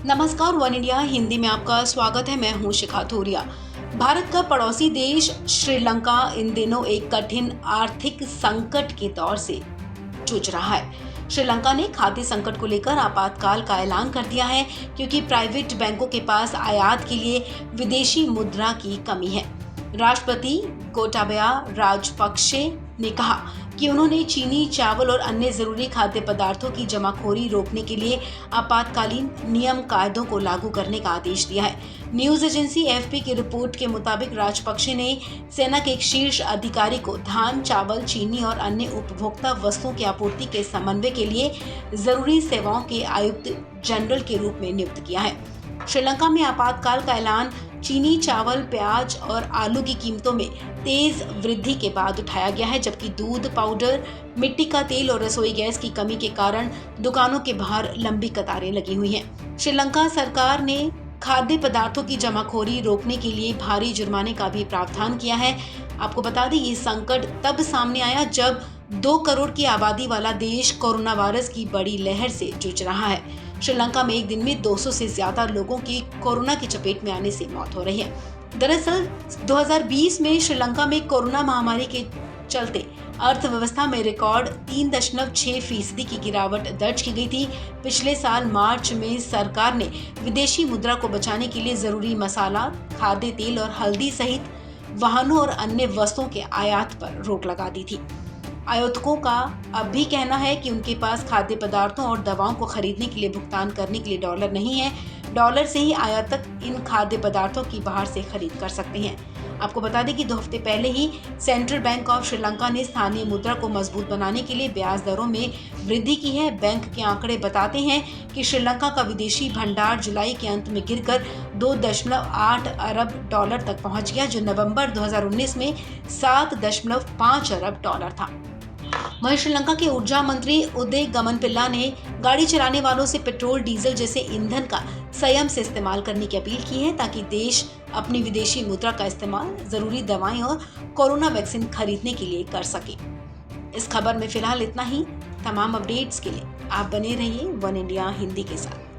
नमस्कार, one India Hindi में आपका स्वागत है। मैं हूं शिखा थोरिया। भारत का पड़ोसी देश श्रीलंका इन दिनों एक कठिन आर्थिक संकट के दौर से जूझ रहा है। श्रीलंका ने खाद्य संकट को लेकर आपातकाल का ऐलान कर दिया है, क्योंकि प्राइवेट बैंकों के पास आयात के लिए विदेशी मुद्रा की कमी है। राष्ट्रपति गोटाबया राजपक्षे ने कहा कि उन्होंने चीनी, चावल और अन्य जरूरी खाद्य पदार्थों की जमाखोरी रोकने के लिए आपातकालीन नियम कायदों को लागू करने का आदेश दिया है। न्यूज एजेंसी एएफपी की रिपोर्ट के मुताबिक राजपक्षे ने सेना के एक शीर्ष अधिकारी को धान, चावल, चीनी और अन्य उपभोक्ता वस्तुओं की आपूर्ति के समन्वय के लिए जरूरी सेवाओं के आयुक्त जनरल के रूप में नियुक्त किया है। श्रीलंका में आपातकाल का ऐलान चीनी, चावल, प्याज और आलू की कीमतों में तेज वृद्धि के बाद उठाया गया है, जबकि दूध, पाउडर, मिट्टी का तेल और रसोई गैस की कमी के कारण दुकानों के बाहर लंबी कतारें लगी हुई हैं। श्रीलंका सरकार ने खाद्य पदार्थों की जमाखोरी रोकने के लिए भारी जुर्माने का भी प्रावधान किया है। आपको बता दें, ये संकट तब सामने आया जब 2 करोड़ की आबादी वाला देश कोरोना वायरस की बड़ी लहर से जूझ रहा है। श्रीलंका में एक दिन में 200 से ज्यादा लोगों की कोरोना की चपेट में आने से मौत हो रही है। दरअसल 2020 में श्रीलंका में कोरोना महामारी के चलते अर्थव्यवस्था में रिकॉर्ड 3.6% की गिरावट दर्ज की गई थी। पिछले साल मार्च में सरकार ने विदेशी मुद्रा को बचाने के लिए जरूरी मसाला, खाद्य तेल और हल्दी सहित वाहनों और अन्य वस्तुओं के आयात पर रोक लगा दी थी। आयातकों का अब भी कहना है कि उनके पास खाद्य पदार्थों और दवाओं को खरीदने के लिए भुगतान करने के लिए डॉलर नहीं है। डॉलर से ही आयातक इन खाद्य पदार्थों की बाहर से खरीद कर सकते हैं। आपको बता दें कि 2 हफ्ते पहले ही सेंट्रल बैंक ऑफ श्रीलंका ने स्थानीय मुद्रा को मजबूत बनाने के लिए ब्याज दरों में वृद्धि की है। बैंक के आंकड़े बताते हैं कि श्रीलंका का विदेशी भंडार जुलाई के अंत में गिरकर 2.8 अरब डॉलर तक पहुंच गया, जो नवंबर 2019 में 7.5 अरब डॉलर था। वहीं श्रीलंका के ऊर्जा मंत्री उदय गमनपिल्ला ने गाड़ी चलाने वालों से पेट्रोल, डीजल जैसे ईंधन का संयम से इस्तेमाल करने की अपील की है, ताकि देश अपनी विदेशी मुद्रा का इस्तेमाल जरूरी दवाएं और कोरोना वैक्सीन खरीदने के लिए कर सके। इस खबर में फिलहाल इतना ही। तमाम अपडेट्स के लिए आप बने रहिए वन इंडिया हिंदी के साथ।